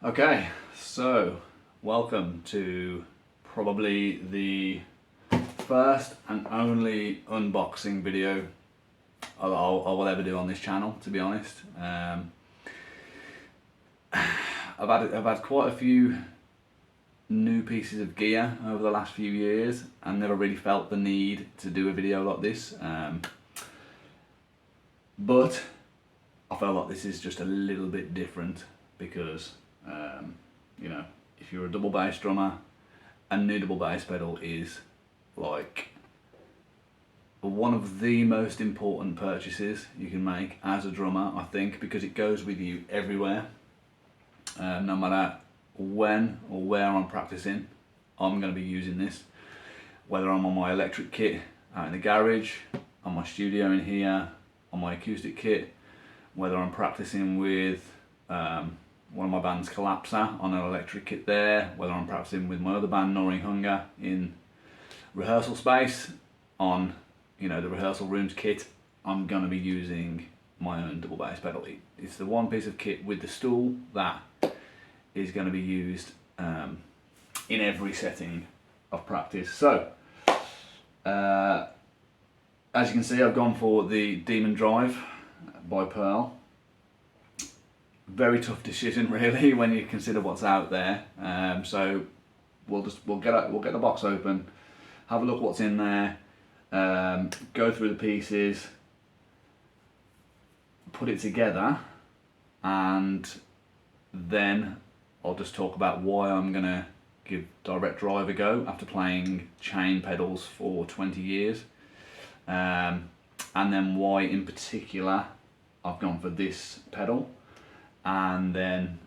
Okay, so welcome to probably the first and only unboxing video I will ever do on this channel, to be honest. I've had quite a few new pieces of gear over the last few years and never really felt the need to do a video like this. But I felt like this is just a little bit different because you know, if you're a double bass drummer, a new double bass pedal is like one of the most important purchases you can make as a drummer, I think, because it goes with you everywhere. No matter when or where I'm practicing, I'm going to be using this. Whether I'm on my electric kit out in the garage, on my studio in here, on my acoustic kit, whether I'm practicing with one of my band's Collapser on an electric kit there, whether I'm practicing with my other band Gnawing Hunger in rehearsal space on, you know, the rehearsal rooms kit, I'm going to be using my own double bass pedal. It's the one piece of kit with the stool that is going to be used in every setting of practice. So as you can see, I've gone for the Demon Drive by Pearl. Very tough decision, really, when you consider what's out there. So we'll get the box open, have a look what's in there, go through the pieces, put it together, and then I'll just talk about why I'm gonna give direct drive a go after playing chain pedals for 20 years, and then why in particular I've gone for this pedal, and then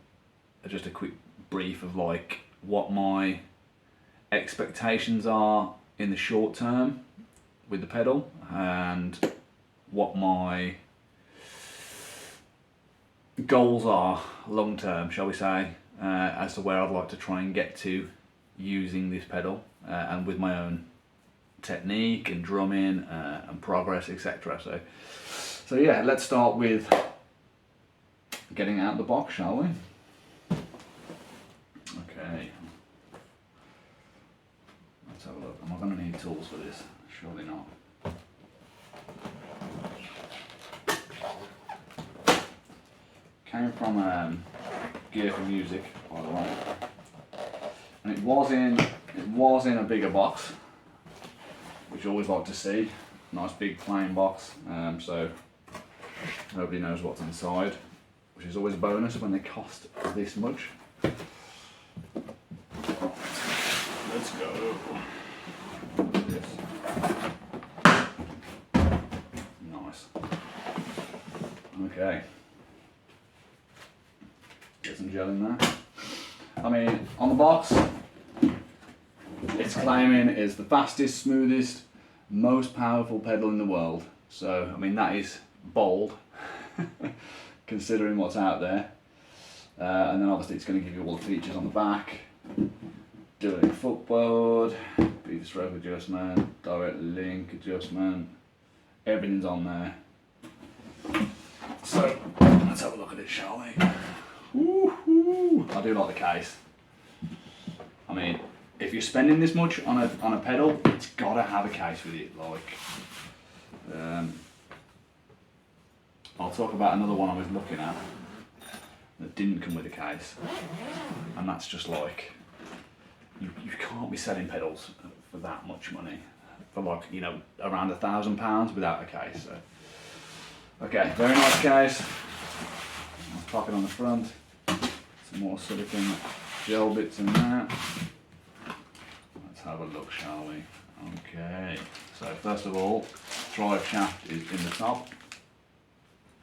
just a quick brief of like what my expectations are in the short term with the pedal and what my goals are long term, shall we say, as to where I'd like to try and get to using this pedal and with my own technique and drumming and progress, etc. So yeah, let's start with getting out of the box, shall we? Okay. Let's have a look. Am I going to need tools for this? Surely not. Came from Gear for Music, by the way, and it was in a bigger box, which I always like to see. Nice big plain box, so nobody knows what's inside, which is always a bonus when they cost this much. Let's go. This. Nice. Okay. Get some gel in there. I mean, on the box, it's claiming it's the fastest, smoothest, most powerful pedal in the world. So, I mean, that is bold, considering what's out there. And then obviously it's going to give you all the features on the back. Doing footboard, beat stroke adjustment, direct link adjustment, everything's on there. So, let's have a look at it, shall we? Woo-hoo. I do like the case. I mean, if you're spending this much on a pedal, it's got to have a case with it. Like, I'll talk about another one I was looking at that didn't come with a case, and that's just like, you can't be selling pedals for that much money, for like, you know, around £1,000 without a case. So, okay, very nice case. I'll pop it on the front. Some more silicone gel bits in there. Let's have a look, shall we? Okay, so first of all, drive shaft is in the top.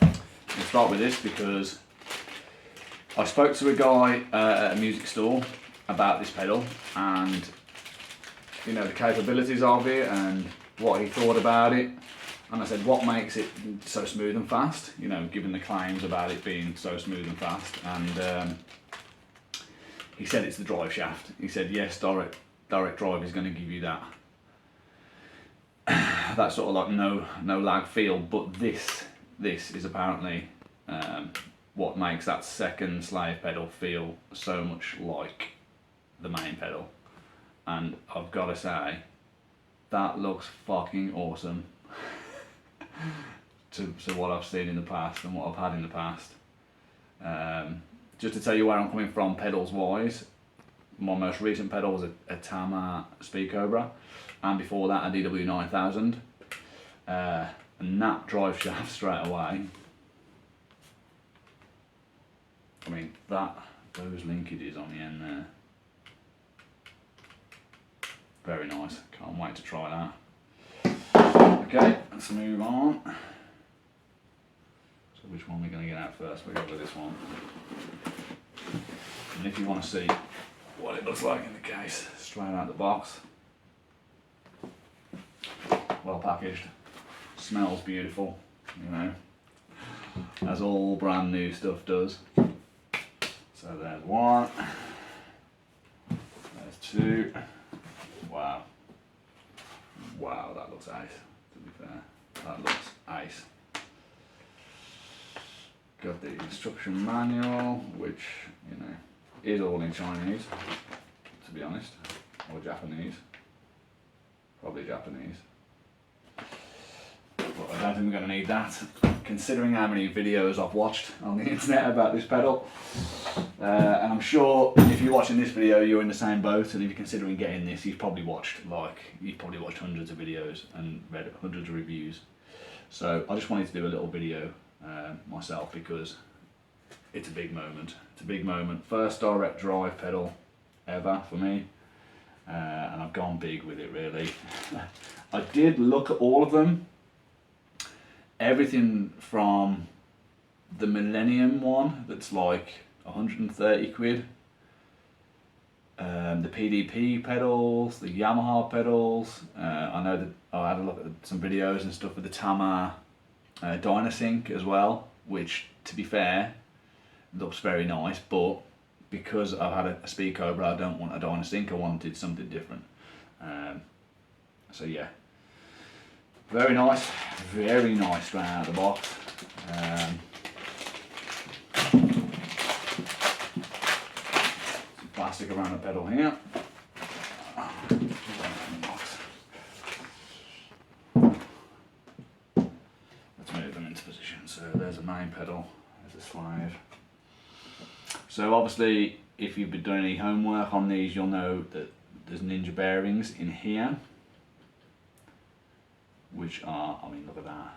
We'll start with this because I spoke to a guy at a music store about this pedal and, you know, the capabilities of it and what he thought about it. And I said, what makes it so smooth and fast? You know, given the claims about it being so smooth and fast. And he said it's the drive shaft. He said, yes, direct drive is going to give you that that sort of like no lag feel, but this is apparently what makes that second slave pedal feel so much like the main pedal. And I've got to say, that looks fucking awesome to what I've seen in the past and what I've had in the past. Just to tell you where I'm coming from pedals wise, my most recent pedal was a Tama Speed Cobra, and before that a DW9000. And that drive shaft straight away, I mean, those linkages on the end there, very nice. Can't wait to try that. Okay, let's move on. So which one are we going to get out first? We'll go with this one. And if you want to see what it looks like in the case, straight out the box, well packaged, smells beautiful, you know, as all brand new stuff does. So there's one, there's two. Wow, wow, that looks ace, to be fair, that looks ace. Got the instruction manual, which, you know, is all in Chinese, to be honest, or Japanese, probably Japanese. But I don't think we're going to need that, considering how many videos I've watched on the internet about this pedal. And I'm sure if you're watching this video, you're in the same boat, and if you're considering getting this, you've probably watched hundreds of videos and read hundreds of reviews. So I just wanted to do a little video myself, because it's a big moment. It's a big moment. First direct drive pedal ever for me, and I've gone big with it, really. I did look at all of them. Everything from the Millennium one, that's like 130 quid, the PDP pedals, the Yamaha pedals. I know that I had a look at some videos and stuff with the Tama Dynasync as well, which, to be fair, looks very nice, but because I've had a Speed Cobra, I don't want a Dynasync, I wanted something different. So yeah, very nice straight out of the box. Some plastic around the pedal here. Let's move them into position. So there's a main pedal, there's a slave. So obviously, if you've been doing any homework on these, you'll know that there's Ninja bearings in here, which are, I mean, look at that.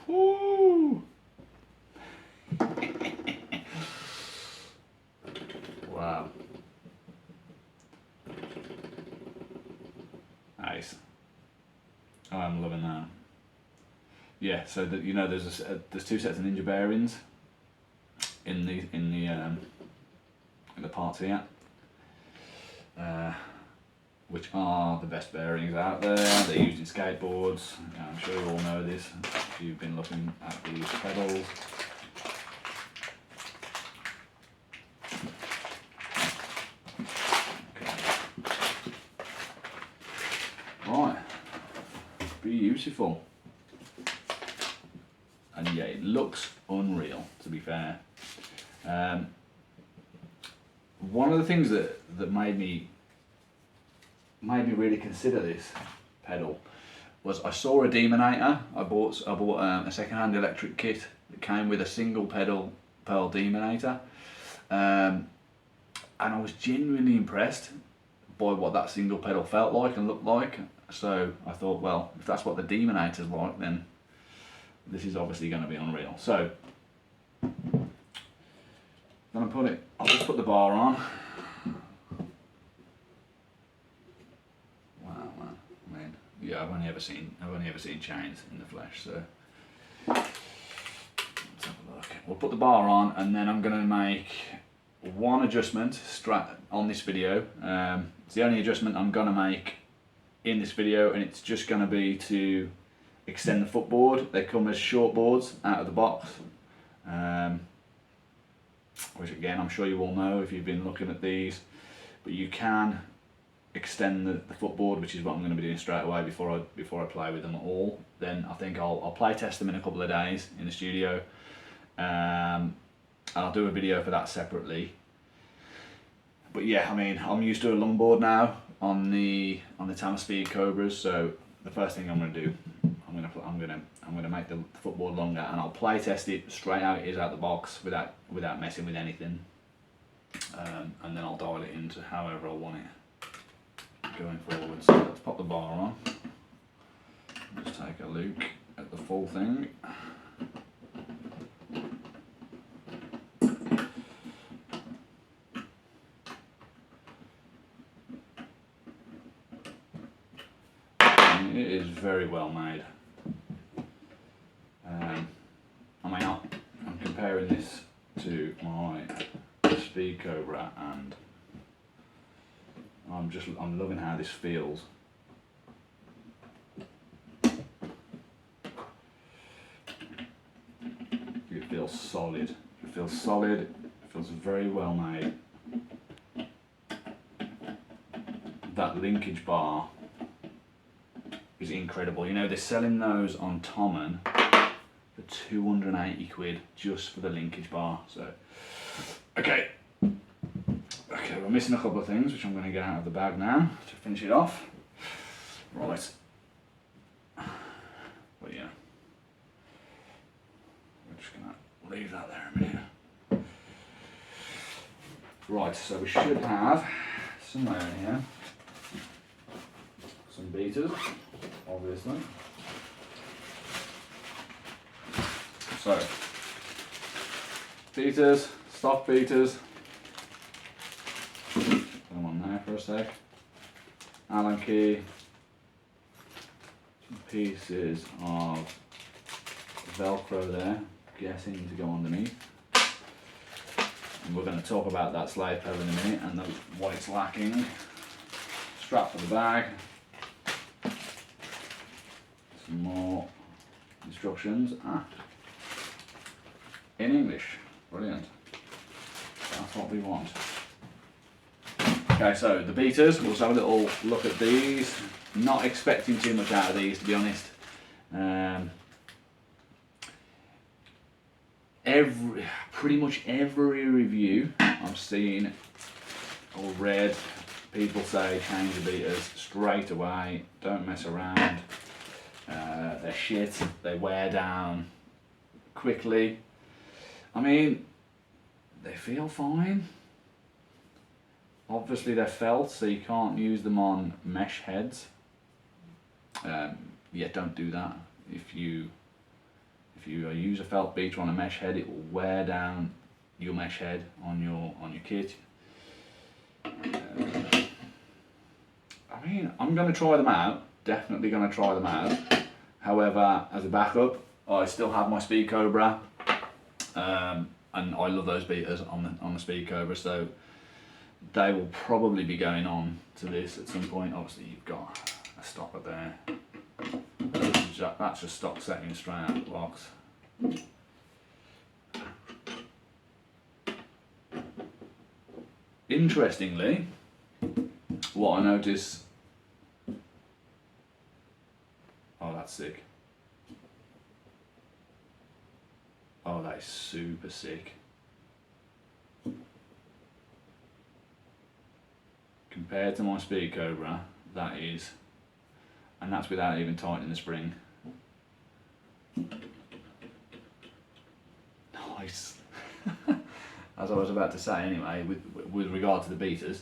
Woo! Wow. Nice. Oh, I'm loving that. Yeah, so that, you know, there's two sets of Ninja bearings in the parts here, which are the best bearings out there. They're used in skateboards. I'm sure you all know this if you've been looking at these pedals. Okay. Right, beautiful. And yeah, it looks unreal, to be fair. One of the things that made me really consider this pedal was I saw a Demonator. I bought a second-hand electric kit that came with a single pedal Pearl Demonator, and I was genuinely impressed by what that single pedal felt like and looked like. So I thought, well, if that's what the Demonator's like, then this is obviously going to be unreal. So I'll just put the bar on. Wow, man. I mean, yeah, I've only ever seen chains in the flesh, so let's have a look. We'll put the bar on, and then I'm going to make one adjustment on this video. It's the only adjustment I'm going to make in this video, and it's just going to be to extend the footboard. They come as short boards out of the box, which again, I'm sure you all know if you've been looking at these, but you can extend the footboard, which is what I'm going to be doing straight away before I play with them at all. Then I think I'll play test them in a couple of days in the studio, and I'll do a video for that separately. But yeah, I mean, I'm used to a longboard now on the Tama Speed Cobras, so the first thing I'm going to do, I'm going to make the footboard longer, and I'll play test it straight out it is out the box without messing with anything, and then I'll dial it into however I want it going forward. So let's pop the bar on. Just take a look at the full thing. It is very well made. I mean, I'm comparing this to my Speed Cobra, and I'm loving how this feels. It feels solid. It feels solid. It feels very well made. That linkage bar is incredible. You know, they're selling those on Thomann for 280 quid just for the linkage bar. So, okay, we're missing a couple of things which I'm going to get out of the bag now to finish it off. Right, but yeah, we're just going to leave that there a minute. Right, so we should have somewhere in here some beaters, obviously. So, beaters, stock beaters. Put them on there for a sec. Allen key. Some pieces of Velcro there, guessing to go underneath. And we're going to talk about that slide pedal in a minute and what it's lacking. Strap for the bag. Some more instructions in English. Brilliant. That's what we want. Okay, so the beaters, we'll have a little look at these. Not expecting too much out of these, to be honest. Pretty much every review I've seen or read, people say change the beaters straight away, don't mess around. They're shit, they wear down quickly. I mean, they feel fine. Obviously they're felt, so you can't use them on mesh heads. Yeah, don't do that. If you use a felt beater on a mesh head, it will wear down your mesh head on your kit. I mean, I'm going to try them out. Definitely going to try them out. However, as a backup, I still have my Speed Cobra, and I love those beaters on the Speed Cobra, so they will probably be going on to this at some point. Obviously, you've got a stopper there. That's just stock setting straight out of the box. Interestingly, what I notice. Oh, that's sick. Oh, that is super sick. Compared to my Speed Cobra, that is, and that's without even tightening the spring. Nice. As I was about to say anyway, with regard to the beaters,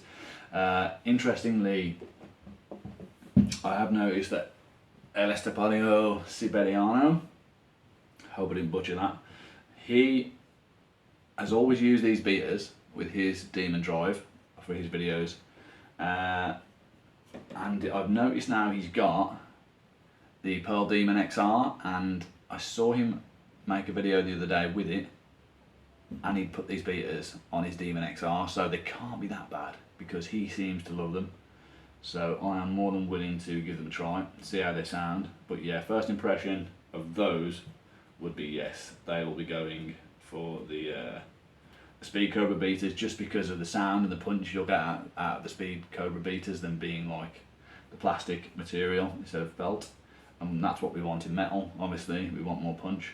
interestingly, I have noticed that El Estepario Siberiano, hope I didn't butcher that, he has always used these beaters with his Demon Drive for his videos, and I've noticed now he's got the Pearl Demon XR, and I saw him make a video the other day with it, and he'd put these beaters on his Demon XR, so they can't be that bad because he seems to love them. So I am more than willing to give them a try, see how they sound. But yeah, first impression of those would be yes, they will be going for the Speed Cobra beaters, just because of the sound and the punch you'll get out of the Speed Cobra beaters, them being like the plastic material instead of felt. And that's what we want in metal, obviously, we want more punch.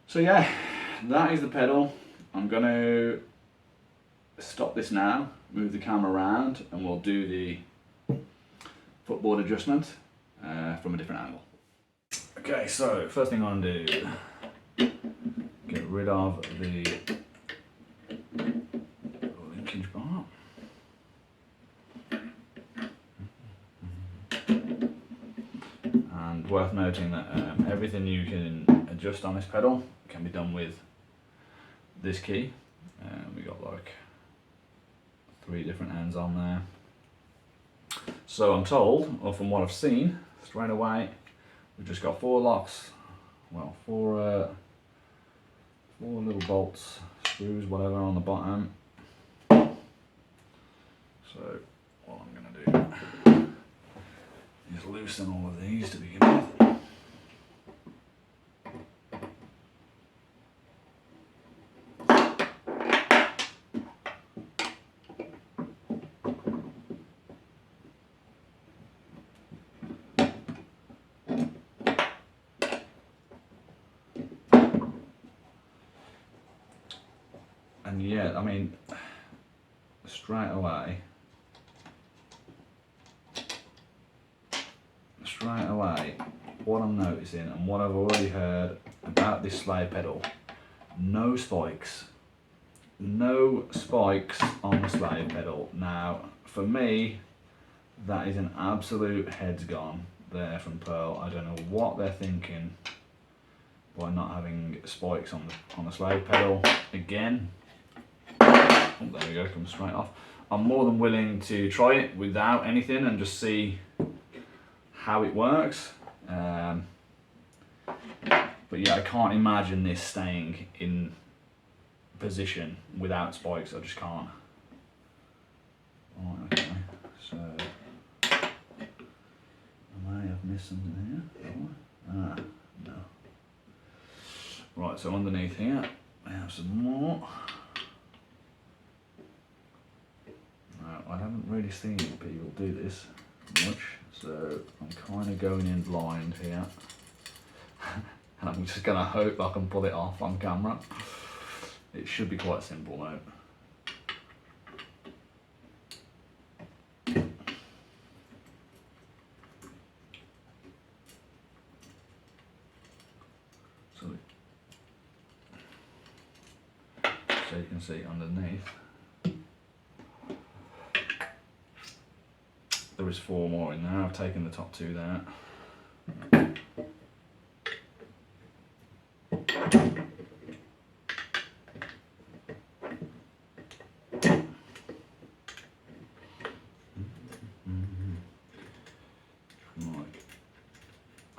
So yeah, that is the pedal. I'm going to stop this now, move the camera around, and we'll do the footboard adjustment from a different angle. Okay, so first thing I'm going to do, get rid of the linkage bar. And worth noting that everything you can adjust on this pedal can be done with this key. We got like 3 different ends on there. So I'm told, or from what I've seen, straight away, we've just got 4 locks, well, 4 little bolts, screws, whatever, on the bottom. So what I'm going to do is loosen all of these to begin with. And yeah, I mean, straight away, what I'm noticing and what I've already heard about this slide pedal, no spikes on the slide pedal. Now, for me, that is an absolute heads gone there from Pearl. I don't know what they're thinking by not having spikes on the slide pedal. Again, oh, there we go, comes straight off. I'm more than willing to try it without anything and just see how it works. But yeah, I can't imagine this staying in position without spikes. I just can't. Right, okay, so I may have missed something here. Ah, no. Right, so underneath here we have some more. Now, I haven't really seen people do this much, so I'm kind of going in blind here. And I'm just going to hope I can pull it off on camera. It should be quite simple though. So you can see underneath there is 4 more in there. I've taken the top 2 there.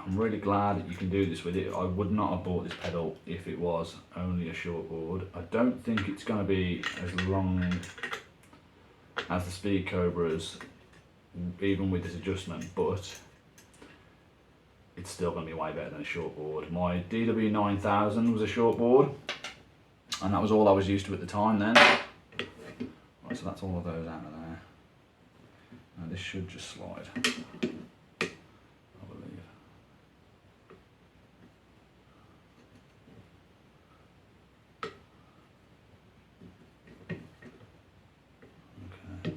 I'm really glad that you can do this with it. I would not have bought this pedal if it was only a short board. I don't think it's going to be as long as the Speed Cobras, even with this adjustment, but it's still going to be way better than a short board. My DW9000 was a short board, and that was all I was used to at the time then. Right, so that's all of those out of there. Now this should just slide, I believe. Okay.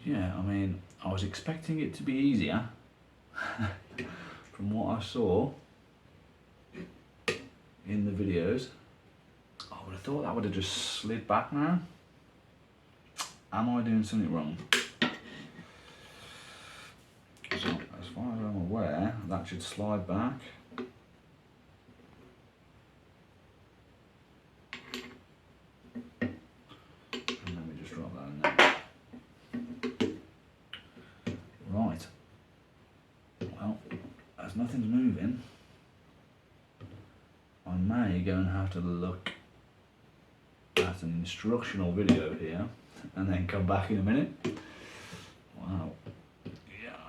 Yeah, I mean, I was expecting it to be easier from what I saw in the videos. I would have thought that would have just slid back now. Am I doing something wrong? So, as far as I'm aware, that should slide back. And let me just drop that in there. Right. Well, as nothing's moving, I may go and have to look at an instructional video here and then come back in a minute. Wow,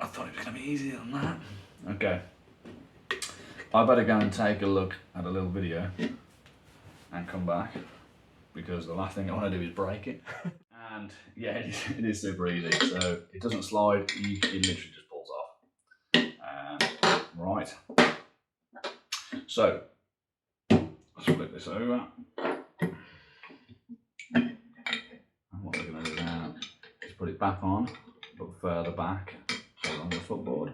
I thought it was going to be easier than that. Okay. I better go and take a look at a little video and come back, because the last thing I want to do is break it. And yeah, it is super easy. So it doesn't slide, it literally just pulls off. Right. So let's flip this over. And what we're going to do now is put it back on, but further back along the footboard.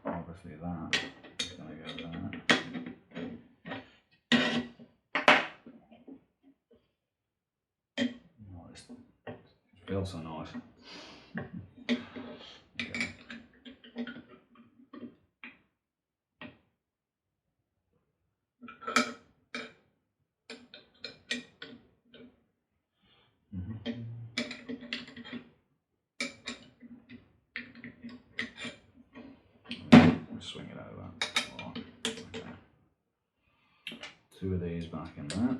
Obviously that is going to go there. Nice. It feels so nice. Okay. Swing it over. Oh, okay. 2 of these back in there.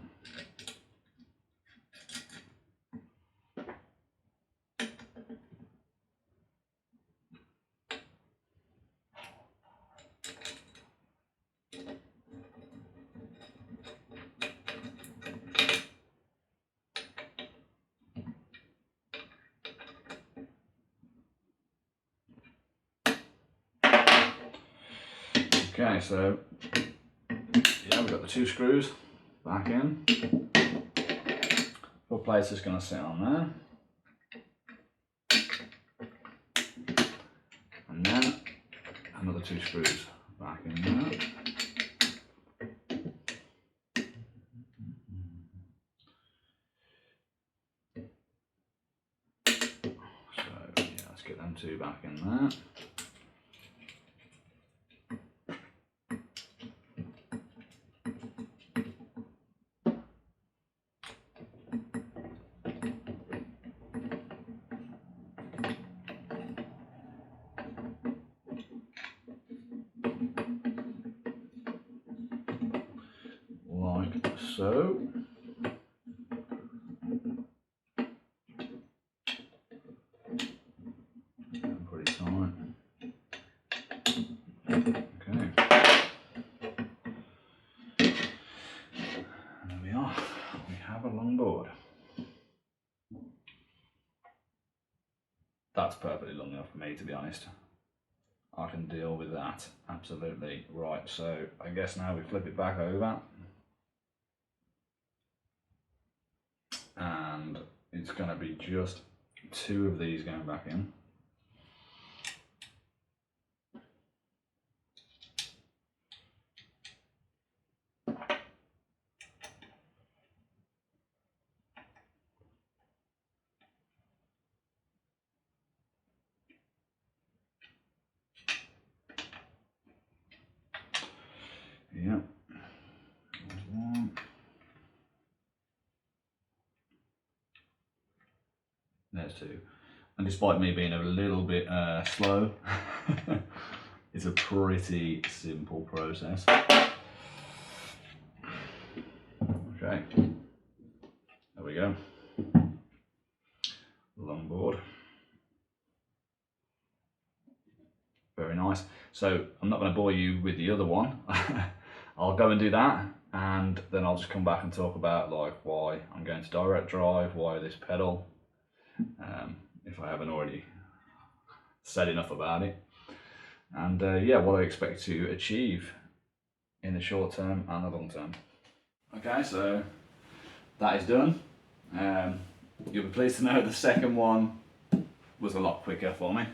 Okay, so yeah, we've got the 2 screws back in. Foot plate's just going to sit on there. And then another 2 screws back in there. So yeah, let's get them 2 back in there. Like so. Pretty tight. Okay. And there we are. We have a longboard. That's perfectly long enough for me, to be honest. I can deal with that, absolutely. Right, so I guess now we flip it back over. And it's going to be just 2 of these going back in. Yep. There's 1. There's 2. And despite me being a little bit slow, it's a pretty simple process. Okay, there we go. Longboard. Very nice. So I'm not going to bore you with the other one. I'll go and do that, and then I'll just come back and talk about like why I'm going to direct drive, why this pedal, if I haven't already said enough about it, and yeah, what I expect to achieve in the short term and the long term. Okay, so that is done. You'll be pleased to know the second one was a lot quicker for me.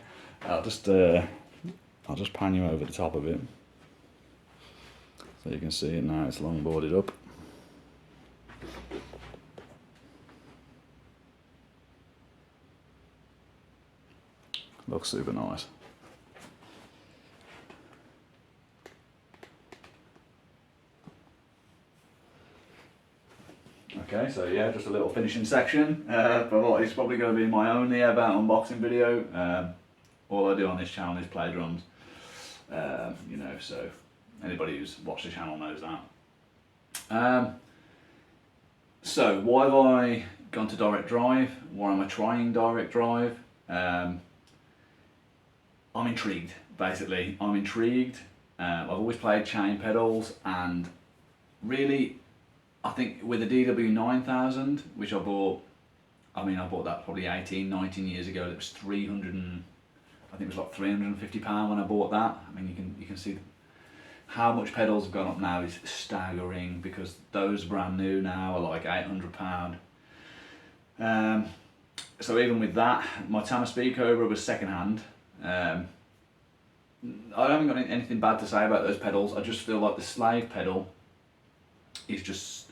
I'll just pan you over the top of it so you can see it now. It's longboarded up. Looks super nice. Okay, so yeah, just a little finishing section for what is probably going to be my only ever unboxing video. All I do on this channel is play drums, you know, so anybody who's watched the channel knows that. So why have I gone to direct drive? Why am I trying direct drive? I'm intrigued, basically. I'm intrigued. I've always played chain pedals, and really, I think with the DW 9000, which I bought that probably 18, 19 years ago. It was 300 and, I think it was like £350 when I bought that. I mean, you can see how much pedals have gone up now is staggering, because those brand new now are like £800. So even with that, my Tama Speed Cobra was second hand. I haven't got anything bad to say about those pedals. I just feel like the Slave pedal is just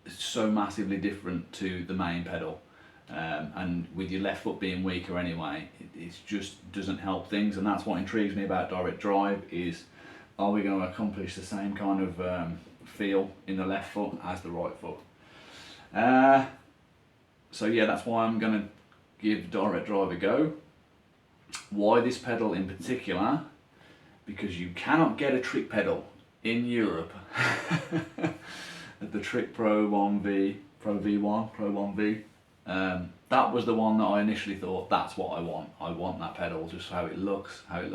so massively different to the main pedal. And with your left foot being weaker anyway, it just doesn't help things, and that's what intrigues me about direct drive is, are we going to accomplish the same kind of feel in the left foot as the right foot? So yeah, that's why I'm going to give direct drive a go. Why this pedal in particular? Because you cannot get a trick pedal in Europe. The Trick Pro 1V, Pro V1, Pro 1V. That was the one that I initially thought, that's what I want. I want that pedal, just how it looks like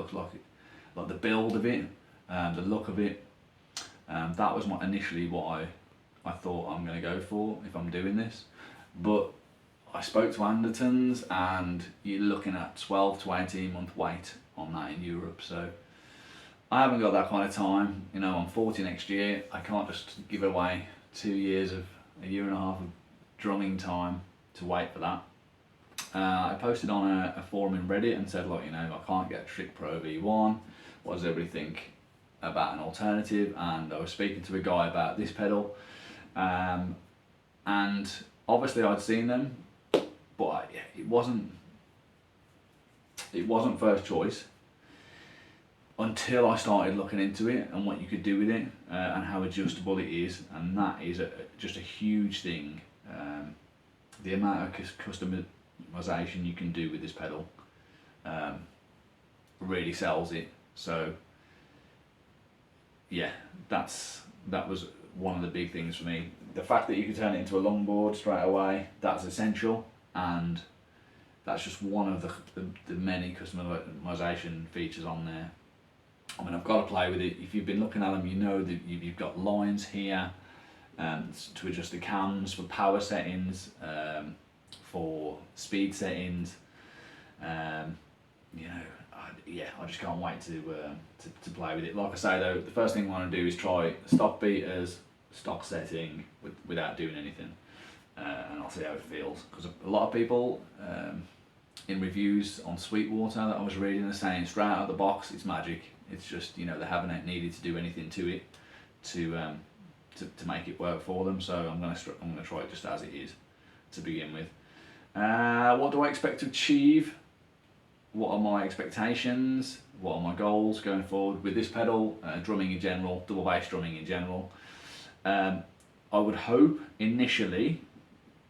the build of it, the look of it. That was initially what I thought I'm going to go for if I'm doing this. But I spoke to Andertons, and you're looking at 12 to 18 month wait on that in Europe. So I haven't got that kind of time. You know, I'm 40 next year. I can't just give away 2 years of a year and a half of drumming time to wait for that. I posted on a forum in Reddit and said, like, you know, I can't get a Trick Pro V1. What does everybody think about an alternative? And I was speaking to a guy about this pedal, and obviously I'd seen them, but it wasn't first choice until I started looking into it and what you could do with it, and how adjustable it is, and that is just a huge thing. The amount of customization you can do with this pedal really sells it. So yeah, that was one of the big things for me. The fact that you can turn it into a longboard straight away, that's essential, and that's just one of the many customization features on there. I mean, I've got to play with it. If you've been looking at them, you know that you've got lines here to adjust the cams, for power settings, for speed settings. You know, I just can't wait to play with it. Like I say though, the first thing I want to do is try stock beaters, stock setting without doing anything, and I'll see how it feels. Because a lot of people in reviews on Sweetwater that I was reading are saying straight out of the box it's magic. It's just, you know, they haven't needed to do anything to it to make it work for them. So I'm gonna try it just as it is to begin with. What do I expect to achieve? What are my expectations? What are my goals going forward with this pedal, drumming in general, double bass drumming in general? I would hope initially,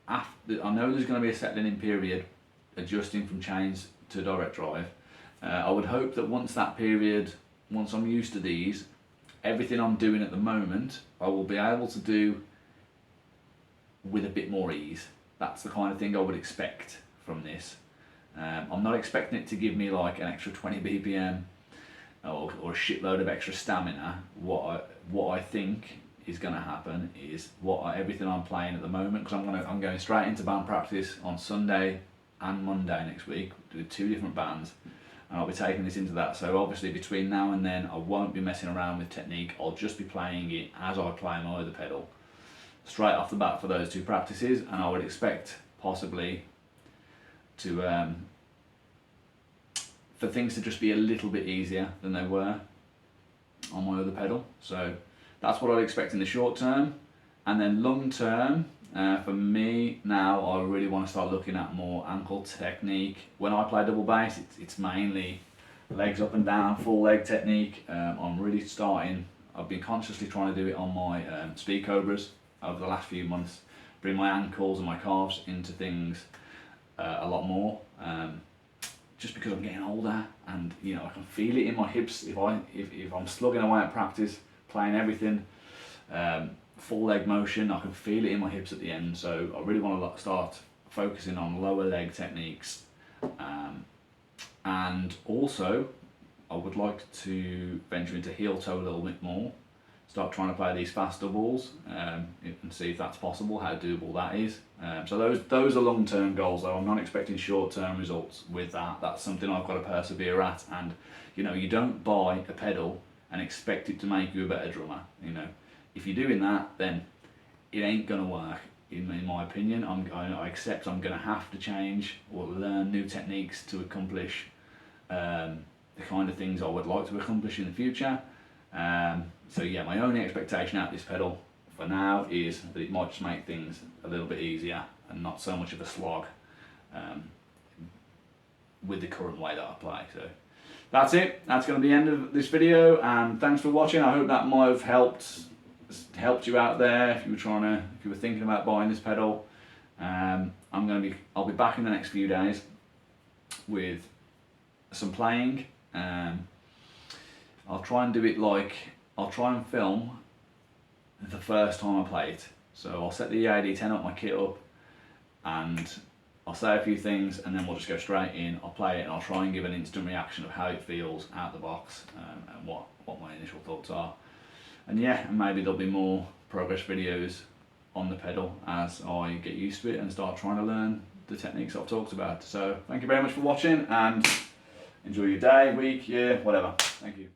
I know there's going to be a settling in period, adjusting from chains to direct drive. I would hope that once I'm used to these, everything I'm doing at the moment, I will be able to do with a bit more ease. That's the kind of thing I would expect from this. I'm not expecting it to give me like an extra 20 BPM or a shitload of extra stamina. What I think is going to happen is everything I'm playing at the moment, because I'm going straight into band practice on Sunday and Monday next week with 2 different bands, and I'll be taking this into that. So obviously between now and then I won't be messing around with technique. I'll just be playing it as I play my other pedal straight off the bat for those 2 practices, and I would expect possibly to for things to just be a little bit easier than they were on my other pedal. So that's what I'd expect in the short term. And then long term, for me now, I really want to start looking at more ankle technique. When I play double bass, it's mainly legs up and down, full leg technique. I've been consciously trying to do it on my Speed Cobras over the last few months, bring my ankles and my calves into things a lot more. Just because I'm getting older, and you know, I can feel it in my hips if I'm slugging away at practice, playing everything full leg motion, I can feel it in my hips at the end. So I really want to start focusing on lower leg techniques, and also I would like to venture into heel toe a little bit more, start trying to play these fast doubles, and see if that's possible, how doable that is. So those are long-term goals though. I'm not expecting short-term results with that. That's something I've got to persevere at, and you don't buy a pedal and expect it to make you a better drummer. If you're doing that, then it ain't gonna work. In my opinion, I accept I'm gonna have to change or learn new techniques to accomplish the kind of things I would like to accomplish in the future. So yeah, my only expectation out of this pedal for now is that it might just make things a little bit easier and not so much of a slog with the current way that I play. So that's it. That's going to be the end of this video, and thanks for watching. I hope that might have helped you out there if you were thinking about buying this pedal. I'll be back in the next few days with some playing. I'll try and do it I'll try and film the first time I play it. So I'll set the EAD10 up, my kit up, and I'll say a few things, and then we'll just go straight in. I'll play it and I'll try and give an instant reaction of how it feels out the box, and what my initial thoughts are. And yeah, and maybe there'll be more progress videos on the pedal as I get used to it and start trying to learn the techniques I've talked about. So thank you very much for watching, and enjoy your day, week, year, whatever. Thank you.